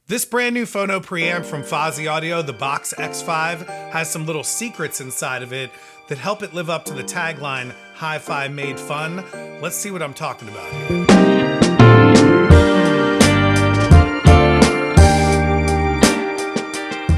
This brand new Phono preamp from Fosi Audio, the Box X5, has some little secrets inside of it that help it live up to the tagline, Hi-Fi Made Fun. Let's see what I'm talking about here.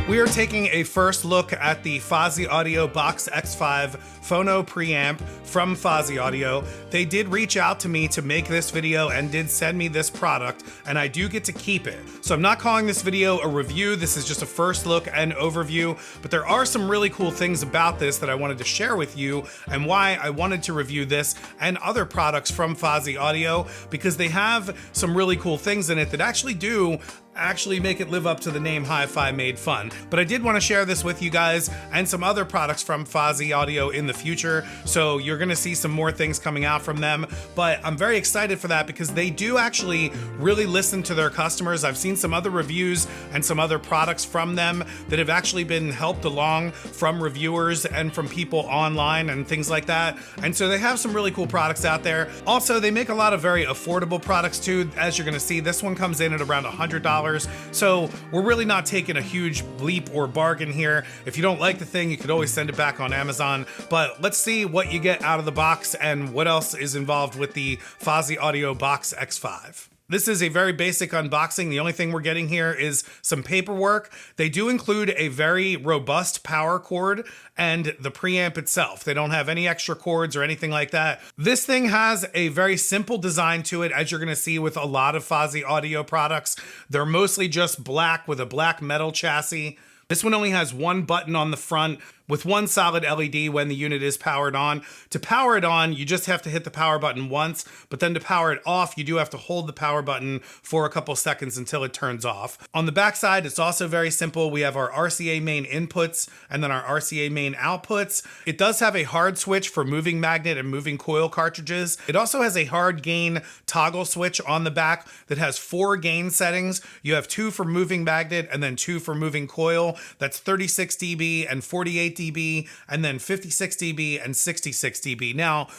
We are taking a first look at the Fosi Audio Box X5 Phono preamp from Fosi Audio. They did reach out to me to make this video and did send me this product, and I do get to keep it. So I'm not calling this video a review, this is just a first look and overview, but there are some really cool things about this that I wanted to share with you and why I wanted to review this and other products from Fosi Audio, because they have some really cool things in it that actually make it live up to the name Hi-Fi Made Fun. But I did want to share this with you guys and some other products from Fosi Audio in the future, so you're gonna see some more things coming out from them, but I'm very excited for that because they do actually really listen to their customers. I've seen some other reviews and some other products from them that have actually been helped along from reviewers and from people online and things like that, and so they have some really cool products out there. Also, they make a lot of very affordable products too. As you're gonna see, this one comes in at around $100. So we're really not taking a huge leap or bargain here. If you don't like the thing, you could always send it back on Amazon. But let's see what you get out of the box and what else is involved with the Fosi Audio Box X5. This is a very basic unboxing. The only thing we're getting here is some paperwork. They do include a very robust power cord and the preamp itself. They don't have any extra cords or anything like that. This thing has a very simple design to it, as you're gonna see with a lot of Fosi Audio products. They're mostly just black with a black metal chassis. This one only has one button on the front with one solid LED when the unit is powered on. To power it on, you just have to hit the power button once, but then to power it off, you do have to hold the power button for a couple seconds until it turns off. On the back side, it's also very simple. We have our RCA main inputs and then our RCA main outputs. It does have a hard switch for moving magnet and moving coil cartridges. It also has a hard gain toggle switch on the back that has 4 gain settings. You have 2 for moving magnet and then 2 for moving coil. That's 36 dB and 48 dB, and then 56 dB and 66 dB. Now,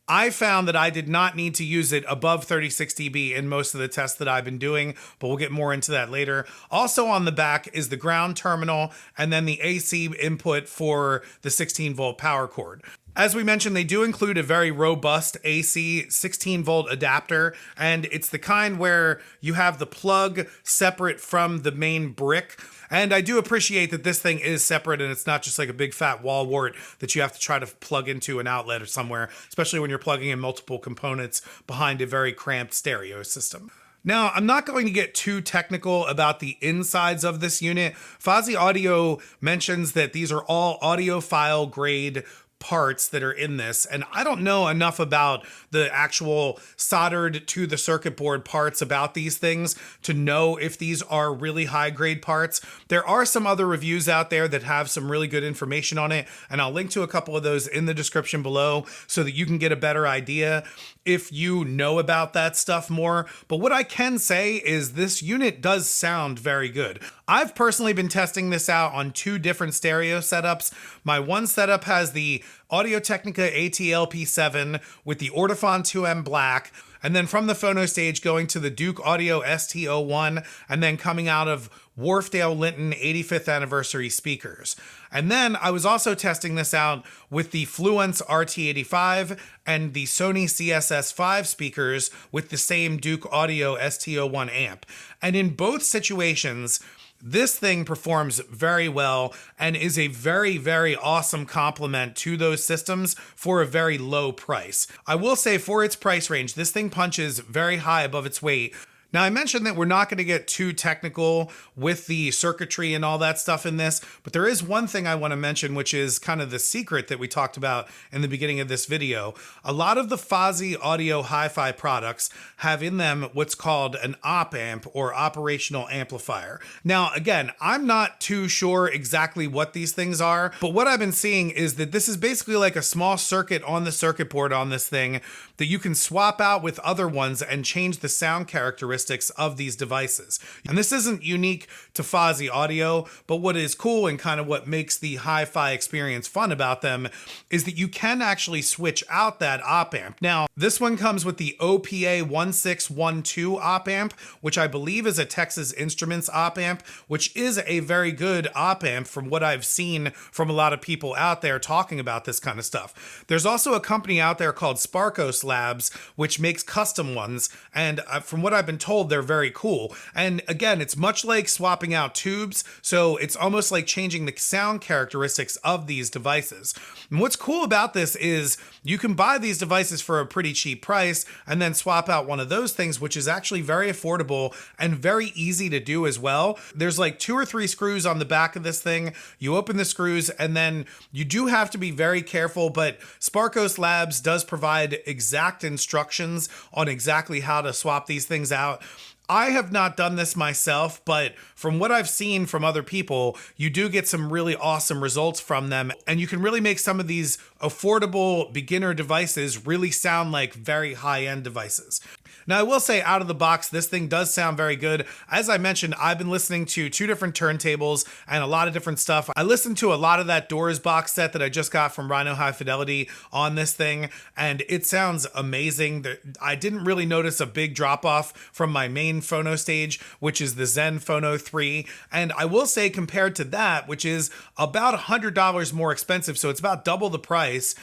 I found that I did not need to use it above 36 dB in most of the tests that I've been doing, but we'll get more into that later. Also on the back is the ground terminal and then the AC input for the 16-volt power cord. As we mentioned, they do include a very robust AC 16-volt adapter, and it's the kind where you have the plug separate from the main brick. And I do appreciate that this thing is separate and it's not just like a big fat wall wart that you have to try to plug into an outlet or somewhere, especially when you're plugging in multiple components behind a very cramped stereo system. Now, I'm not going to get too technical about the insides of this unit. Fosi Audio mentions that these are all audiophile grade parts that are in this, and I don't know enough about the actual soldered to the circuit board parts about these things to know if these are really high grade parts. There are some other reviews out there that have some really good information on it, and I'll link to a couple of those in the description below so that you can get a better idea if you know about that stuff more. But what I can say is this unit does sound very good. I've personally been testing this out on 2 different stereo setups. My one setup has the Audio-Technica ATL P7 with the Audiophile 2M black, and then from the Phono stage going to the Duke Audio ST01, and then coming out of Wharfdale Linton 85th anniversary speakers. And then I was also testing this out with the Fluence RT85 and the Sony CSS5 speakers with the same Duke Audio ST01 amp. And in both situations, this thing performs very well and is a very, very awesome complement to those systems for a very low price. I will say for its price range, this thing punches very high above its weight. Now, I mentioned that we're not going to get too technical with the circuitry and all that stuff in this, but there is one thing I want to mention, which is kind of the secret that we talked about in the beginning of this video. A lot of the Fosi Audio hi-fi products have in them what's called an op amp or operational amplifier. Now, again, I'm not too sure exactly what these things are, but what I've been seeing is that this is basically like a small circuit on the circuit board on this thing that you can swap out with other ones and change the sound characteristics characteristics of these devices. And this isn't unique to Fosi Audio, but what is cool and kind of what makes the hi-fi experience fun about them is that you can actually switch out that op amp. Now, this one comes with the OPA 1612 op amp, which I believe is a Texas Instruments op amp, which is a very good op amp from what I've seen from a lot of people out there talking about this kind of stuff. There's also a company out there called Sparkos Labs, which makes custom ones, and from what I've been told, they're very cool. And again, it's much like swapping out tubes, so it's almost like changing the sound characteristics of these devices. And what's cool about this is you can buy these devices for a pretty cheap price and then swap out one of those things, which is actually very affordable and very easy to do as well. There's like 2 or 3 screws on the back of this thing. You open the screws and then you do have to be very careful, but Sparkos Labs does provide exact instructions on exactly how to swap these things out. I have not done this myself, but from what I've seen from other people, you do get some really awesome results from them, and you can really make some of these affordable beginner devices really sound like very high-end devices. Now, I will say out of the box, this thing does sound very good. As I mentioned, I've been listening to 2 different turntables and a lot of different stuff. I listened to a lot of that Doors box set that I just got from Rhino High Fidelity on this thing, and it sounds amazing. I didn't really notice a big drop off from my main Phono stage, which is the Zen Phono 3. And I will say, compared to that, which is about $100 more expensive, so it's about double the price,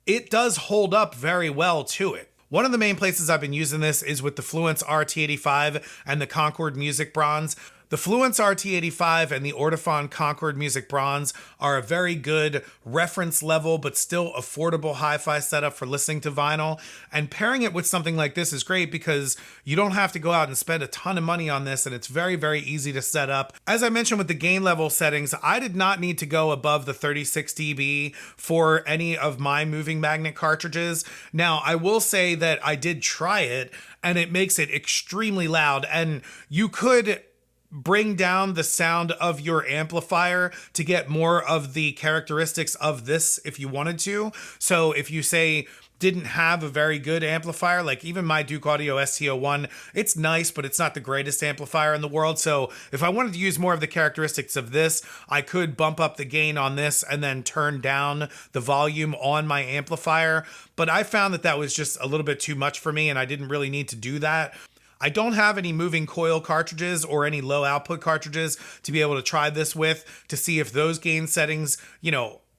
it does hold up very well to it. One of the main places I've been using this is with the Fluence RT85 and the Concord Music Bronze. The Fluence RT85 and the Audiophile Concord Music Bronze are a very good reference level, but still affordable hi-fi setup for listening to vinyl. And pairing it with something like this is great because you don't have to go out and spend a ton of money on this, and it's very, very easy to set up. As I mentioned with the gain level settings, I did not need to go above the 36 dB for any of my moving magnet cartridges. Now, I will say that I did try it, and it makes it extremely loud, and you could bring down the sound of your amplifier to get more of the characteristics of this if you wanted to. So if you say didn't have a very good amplifier, like even my Duke Audio ST01, it's nice, but it's not the greatest amplifier in the world. So if I wanted to use more of the characteristics of this, I could bump up the gain on this and then turn down the volume on my amplifier. But I found that that was just a little bit too much for me, and I didn't really need to do that. I don't have any moving coil cartridges or any low output cartridges to be able to try this with to see if those gain settings,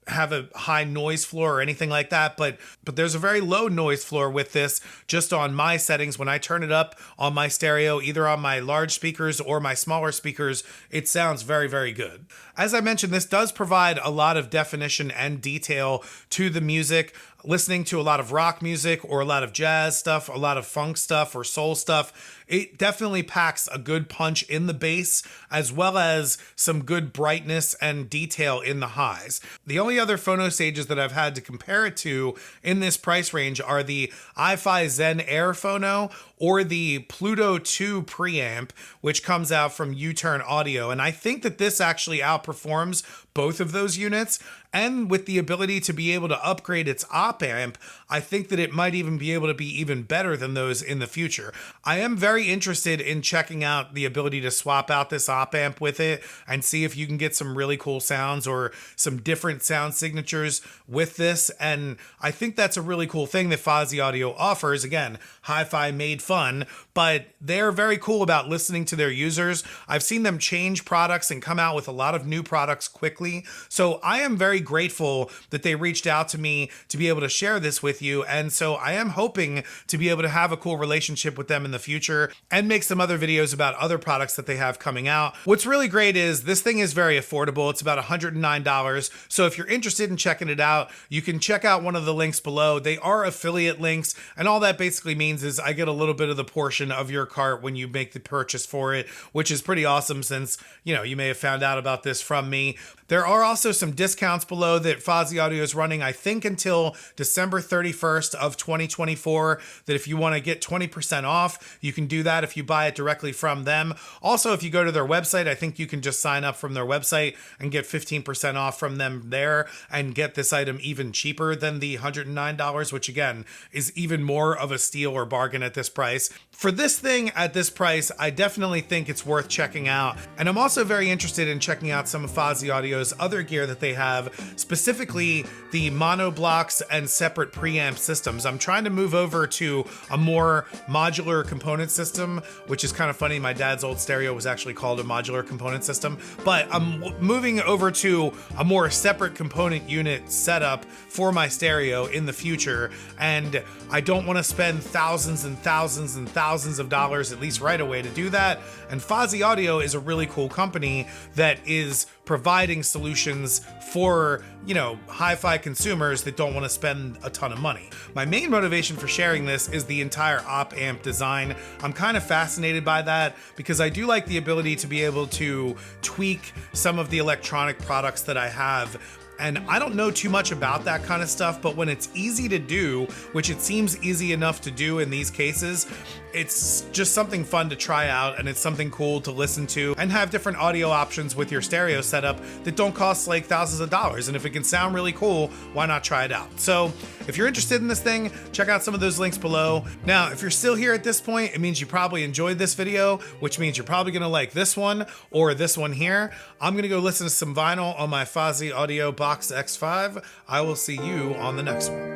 have a high noise floor or anything like that, but there's a very low noise floor with this just on my settings. When I turn it up on my stereo, either on my large speakers or my smaller speakers, it sounds very, very good. As I mentioned, this does provide a lot of definition and detail to the music. Listening to a lot of rock music or a lot of jazz stuff, a lot of funk stuff or soul stuff, it definitely packs a good punch in the bass as well as some good brightness and detail in the highs. The only other Phono stages that I've had to compare it to in this price range are the iFi Zen Air Phono or the Pluto 2 preamp, which comes out from U-Turn Audio. And I think that this actually outperforms both of those units. And with the ability to be able to upgrade its op amp, I think that it might even be able to be even better than those in the future. I am very interested in checking out the ability to swap out this op amp with it and see if you can get some really cool sounds or some different sound signatures with this. And I think that's a really cool thing that Fosi Audio offers. Again, hi-fi made fun, but they're very cool about listening to their users. I've seen them change products and come out with a lot of new products quickly. So I am very grateful that they reached out to me to be able to share this with you. And so I am hoping to be able to have a cool relationship with them in the future and make some other videos about other products that they have coming out. What's really great is this thing is very affordable. It's about $109. So if you're interested in checking it out, you can check out one of the links below. They are affiliate links, and all that basically means is I get a little bit of the portion of your cart when you make the purchase for it, which is pretty awesome since, you may have found out about this from me. There are also some discounts below that Fosi Audio is running, I think until December 31st of 2024, that if you want to get 20% off, you can do that if you buy it directly from them. Also, if you go to their website, I think you can just sign up from their website and get 15% off from them there and get this item even cheaper than the $109, which again is even more of a steal or bargain at this price. price. For this thing at this price, I definitely think it's worth checking out. And I'm also very interested in checking out some of Fosi Audio's other gear that they have, specifically the mono blocks and separate preamp systems. I'm trying to move over to a more modular component system, which is kind of funny. My dad's old stereo was actually called a modular component system, but I'm moving over to a more separate component unit setup for my stereo in the future. And I don't want to spend thousands and thousands and thousands of dollars, at least right away, to do that. And Fosi Audio is a really cool company that is providing solutions for, you know, hi-fi consumers that don't want to spend a ton of money. My main motivation for sharing this is the entire op amp design. I'm kind of fascinated by that because I do like the ability to be able to tweak some of the electronic products that I have. And I don't know too much about that kind of stuff, but when it's easy to do, which it seems easy enough to do in these cases, it's just something fun to try out, and it's something cool to listen to and have different audio options with your stereo setup that don't cost like thousands of dollars. And if it can sound really cool, why not try it out? So if you're interested in this thing, check out some of those links below. Now, if you're still here at this point, it means you probably enjoyed this video, which means you're probably gonna like this one or this one here. I'm gonna go listen to some vinyl on my Fosi Audio Box X5. I will see you on the next one.